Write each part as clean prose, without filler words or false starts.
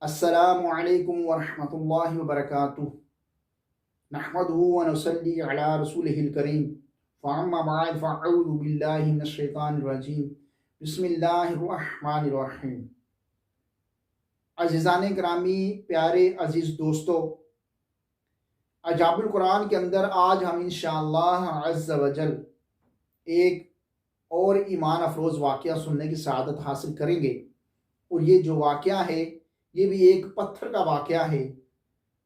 अस्सलामु अलैकुम वरहमतुल्लाहि वबरकातुहू। नहमदुहु व नुसल्ली अला रसूलिहिल करीम। फअम्मा बअद फ़अऊज़ु बिल्लाहि मिनश शैतानिर रजीम। बिस्मिल्लाहिर रहमानिर रहीम। अज़ीज़ान गिरामी, प्यारे अज़ीज़ दोस्तों, अजाबुल कुरान के अंदर आज हम इंशाअल्लाह अज़्ज़ व जल एक और ईमान अफरोज़ वाक़या सुनने की सआदत हासिल करेंगे। और ये जो वाक़या है ये भी एक पत्थर का वाक़या है।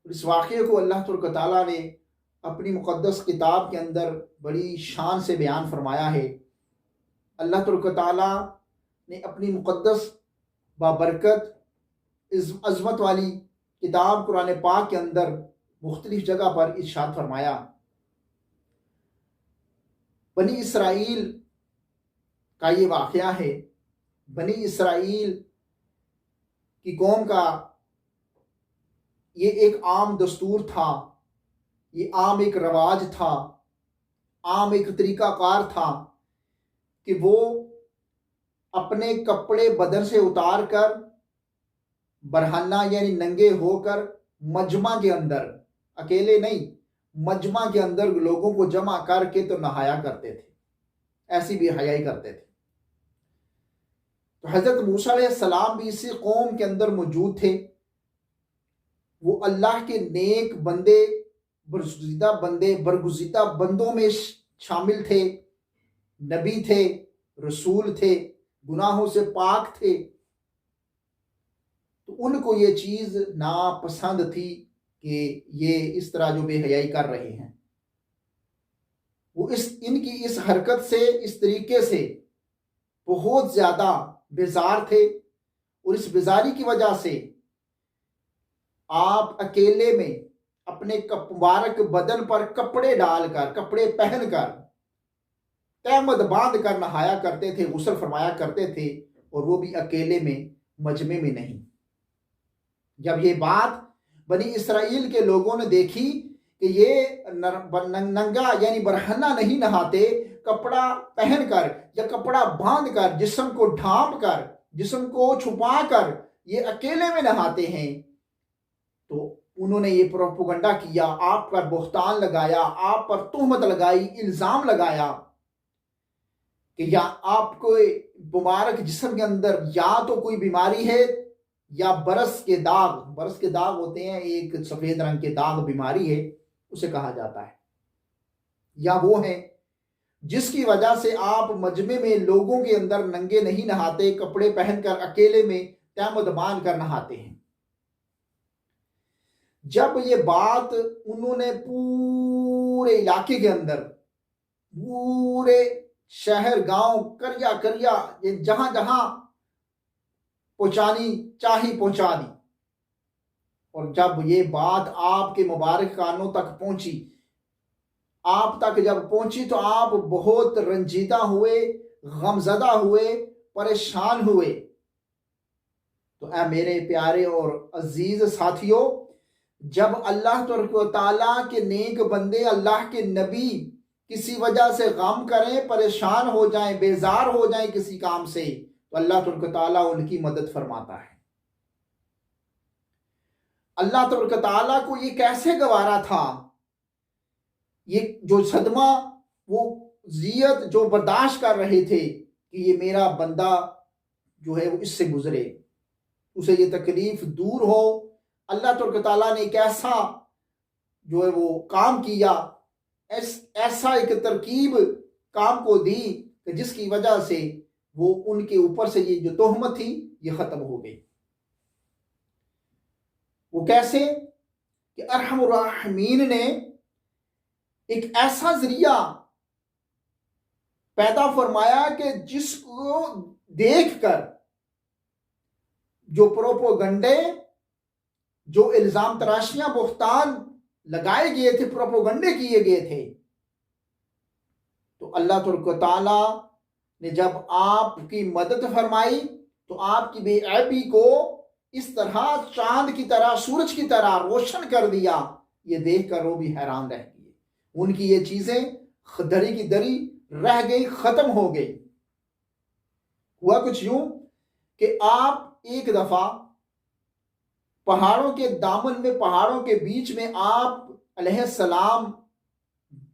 और इस वाक़ये को अल्लाह तबारक तआला ने अपनी मुक़द्दस किताब के अंदर बड़ी शान से बयान फरमाया है। अल्लाह तबारक तआला ने अपनी मुक़द्दस बाबरकत इस अज़मत वाली किताब कुरान पाक के अंदर मुख्तलिफ जगह पर इरशाद फरमाया। बनी इसराइल का ये वाक़या है। बनी इसराइल की कौम का ये एक आम दस्तूर था, ये आम एक रवाज था, आम एक तरीक़ाकार था कि वो अपने कपड़े बदन से उतार कर बरहन्ना यानी नंगे होकर मजमा के अंदर, अकेले नहीं, मजमा के अंदर लोगों को जमा करके तो नहाया करते थे, ऐसी भी हयाई करते थे। तो हज़रत मूसा अलैहिस्सलाम भी इसी कौम के अंदर मौजूद थे। वो अल्लाह के नेक बंदे, बरगुज़ीदा बंदों में शामिल थे, नबी थे, रसूल थे, गुनाहों से पाक थे। तो उनको ये चीज़ नापसंद थी कि ये इस तरह जो बेहयाई कर रहे हैं। वो इनकी इस हरकत से, इस तरीके से बहुत ज़्यादा बेजार थे। और इस बेजारी की वजह से आप अकेले में अपने मुबारक बदन पर कपड़े डालकर, कपड़े पहनकर, तहमद बांध कर नहाया करते थे, गुस्ल फरमाया करते थे, और वो भी अकेले में, मजमे में नहीं। जब ये बात बनी इसराइल के लोगों ने देखी कि ये नंगा यानी बरहन्ना नहीं नहाते, कपड़ा पहनकर या कपड़ा बांधकर, जिस्म को ढांप कर, जिस्म को छुपा कर ये अकेले में नहाते हैं, तो उन्होंने ये प्रोपेगेंडा किया, आप पर बोहतान लगाया, आप पर तोहमत लगाई, इल्ज़ाम लगाया कि या आपको मुबारक जिस्म के अंदर या तो कोई बीमारी है या बरस के दाग होते हैं, एक सफ़ेद रंग के दाग बीमारी है, उसे कहा जाता है, या वो है जिसकी वजह से आप मजमे में लोगों के अंदर नंगे नहीं नहाते, कपड़े पहनकर अकेले में तहमद बांध कर नहाते हैं। जब ये बात उन्होंने पूरे इलाके के अंदर, पूरे शहर, गांव, करिया करिया, जहां जहां पहुंचानी चाही पहुंचा दी। और जब ये बात आपके मुबारक कानों तक पहुंची, आप तक जब पहुंची, तो आप बहुत रंजीदा हुए, गमजदा हुए, परेशान हुए। तो ऐ मेरे प्यारे और अजीज साथियों, जब अल्लाह ताला के नेक बंदे, अल्लाह के नबी किसी वजह से गम करें, परेशान हो जाएं, बेजार हो जाएं किसी काम से, तो अल्लाह ताला उनकी मदद फरमाता है। अल्लाह ताला को ये कैसे गवारा था, ये जो सदमा, वो जियत जो बर्दाश्त कर रहे थे कि ये मेरा बंदा जो है वो इससे गुजरे, उसे ये तकलीफ दूर हो। अल्लाह ताला ने एक ऐसा जो है वो काम किया, ऐसा एक तरकीब काम को दी कि जिसकी वजह से वो उनके ऊपर से ये जो तोहमत थी ये खत्म हो गई। वो कैसे कि अरहमुर राहिमीन ने एक ऐसा जरिया पैदा फरमाया कि जिसको देखकर जो प्रोपोगंडे, जो इल्जाम तराशियां, बोहतान लगाए गए थे, प्रोपोगंडे किए गए थे, तो अल्लाह ताला ने जब आपकी मदद फरमाई तो आपकी बेऐबी को इस तरह चांद की तरह, सूरज की तरह रोशन कर दिया। ये देखकर वो भी हैरान रह गए। उनकी ये चीजें दरी की दरी रह गई, खत्म हो गई। हुआ कुछ यूं कि आप एक दफा पहाड़ों के दामन में, पहाड़ों के बीच में आप अलैहिस्सलाम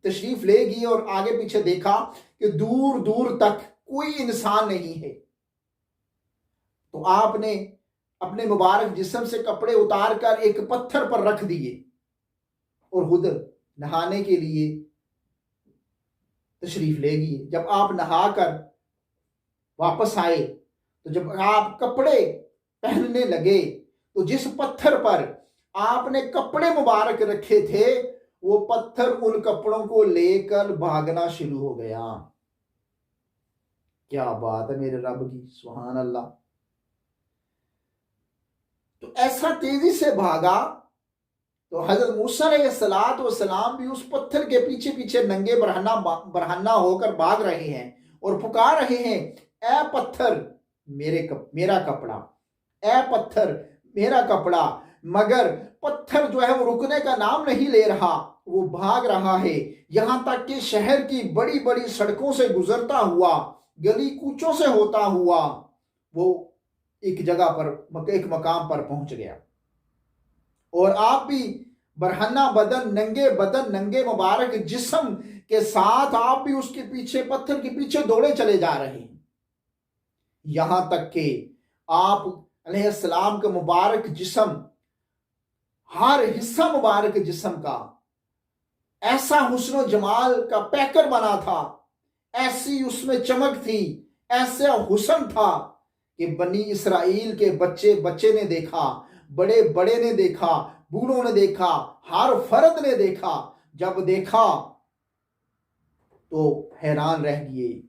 तशरीफ ले गई और आगे पीछे देखा कि दूर दूर तक कोई इंसान नहीं है। तो आपने अपने मुबारक जिस्म से कपड़े उतार कर एक पत्थर पर रख दिए और खुद नहाने के लिए तशरीफ ले गई। जब आप नहाकर वापस आए तो जब आप कपड़े पहनने लगे तो जिस पत्थर पर आपने कपड़े मुबारक रखे थे वो पत्थर उन कपड़ों को लेकर भागना शुरू हो गया। क्या बात है मेरे रब की, सुभान अल्लाह। तो ऐसा तेजी से भागा तो हजरत मूसा अलैहिस्सलाम भी उस पत्थर के पीछे पीछे नंगे बरहन्ना होकर भाग रहे हैं और पुकार रहे हैं, ए पत्थर मेरा कपड़ा, ए पत्थर मेरा कपड़ा। मगर पत्थर जो है वो रुकने का नाम नहीं ले रहा, वो भाग रहा है। यहां तक कि शहर की बड़ी बड़ी सड़कों से गुजरता हुआ, गली कूचों से होता हुआ वो एक जगह पर, एक मकाम पर पहुंच गया। और आप भी बरहन्ना बदन नंगे मुबारक जिस्म के साथ आप भी उसके पीछे, पत्थर के पीछे दौड़े चले जा रहे हैं। यहां तक कि आप अलैहिस्सलाम का मुबारक जिस्म, हर हिस्सा मुबारक जिस्म का ऐसा हुस्न जमाल का पैकर बना था, ऐसी उसमें चमक थी, ऐसा हुस्न था कि बनी इसराइल के बच्चे ने देखा, बड़े बड़े ने देखा, बूढ़ों ने देखा, हर फर्द ने देखा। जब देखा तो हैरान रह गए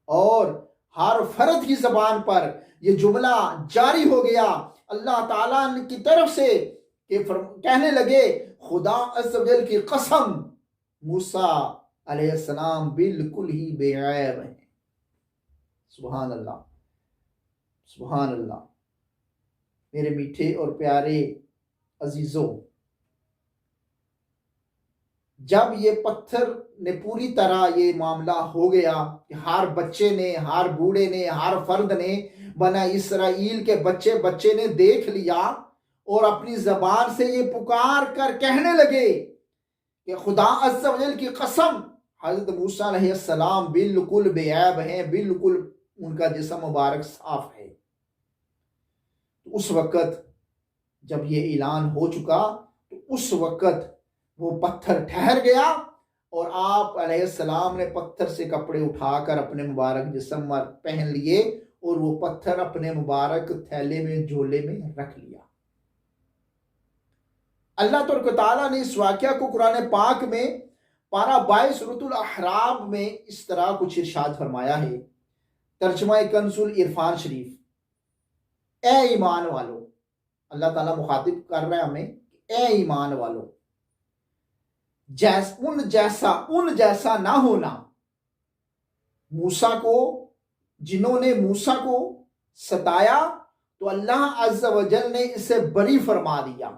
और हर फर्द की जबान पर यह जुमला जारी हो गया अल्लाह ताला की तरफ से कि कहने लगे, खुदा अज़्ज़ व जल की कसम, मूसा अलैहिस्सलाम बिल्कुल ही बेऐब हैं। सुभान अल्लाह, सुभान अल्लाह। मेरे मीठे और प्यारे अजीजों, जब ये पत्थर ने पूरी तरह ये मामला हो गया कि हर बच्चे ने, हर बूढ़े ने, हर फर्द ने, बना इसराइल के बच्चे ने देख लिया और अपनी जबान से ये पुकार कर कहने लगे कि खुदा अज़्ज़ व जल की कसम, हज़रत मूसा अलैहिस्सलाम बिल्कुल बेऐब हैं, बिल्कुल उनका जिस्म मुबारक साफ है। उस वक़्त जब ये ऐलान हो चुका तो उस वक़्त वो पत्थर ठहर गया और आप अलैहिस्सलाम ने पत्थर से कपड़े उठाकर अपने मुबारक जिस्म पर पहन लिए और वो पत्थर अपने मुबारक थैले में, झोले में रख लिया। अल्लाह तआला ने इस वाक़या को कुरान पाक में पारा 22 सूरतुल अहराब में इस तरह कुछ इरशाद फरमाया है। तर्जुमा कंजुल इरफान शरीफ, ए ईमान वालों, अल्लाह ताला मुखातिब कर रहा है हमें, ए ईमान वालों, उन जैसा ना होना मूसा को, जिन्होंने मूसा को सताया तो अल्लाह अज़्ज़ व जल ने इसे बरी फरमा दिया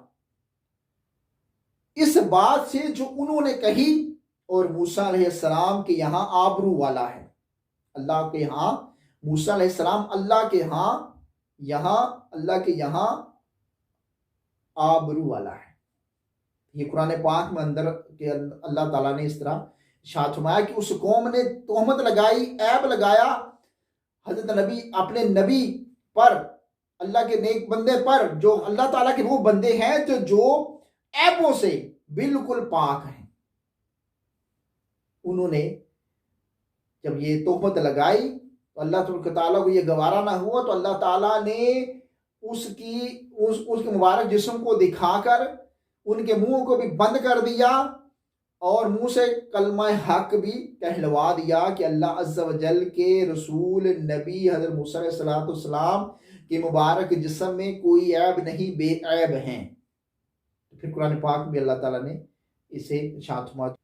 इस बात से जो उन्होंने कही। और मूसा अलैहिस्सलाम के यहाँ आबरू वाला है, अल्लाह के यहाँ, मूसा अलैहिस्सलाम अल्लाह के यहाँ आबरू वाला है। ये कुरान पाक में अंदर के अल्लाह ताला ने इस तरह इरशाद फरमाया कि उस कौम ने तोहमत लगाई, ऐब लगाया हजरत नबी, अपने नबी पर, अल्लाह के नेक बंदे पर, जो अल्लाह ताला के वो बंदे हैं जो ऐबों से बिल्कुल पाक हैं। उन्होंने जब ये तोहमत लगाई तो अल्लाह ताला को ये गवारा ना हुआ तो अल्लाह ताला ने उसके मुबारक जिस्म को दिखाकर उनके मुंह को भी बंद कर दिया और मुंह से कलमा हक भी कहलवा दिया कि अल्लाह अज़्ज़ व जल के रसूल नबी हज़रत मूसा अलैहिस्सलाम के मुबारक जिस्म में कोई ऐब नहीं, बेऐब हैं। फिर कुरान पाक में अल्लाह ताला ने इसे इरशाद फरमाया,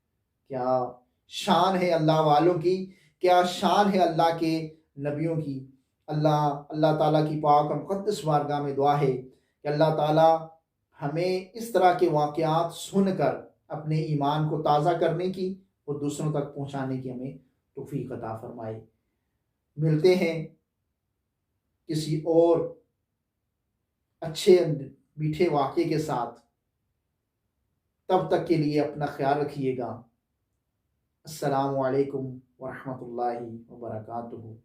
क्या शान है अल्लाह वालों की, क्या शान है अल्लाह के नबियों की। अल्लाह ताला की पाक और मुक़द्दस बारगाह में दुआ है कि अल्लाह ताला हमें इस तरह के वाक़यात सुनकर अपने ईमान को ताज़ा करने की और दूसरों तक पहुँचाने की हमें तौफ़ीक़ अता फरमाए। मिलते हैं किसी और अच्छे मीठे वाक़े के साथ। तब तक के लिए अपना ख्याल रखिएगा। अस्सलामु अलैकुम व रहमतुल्लाहि व बरकातुहू।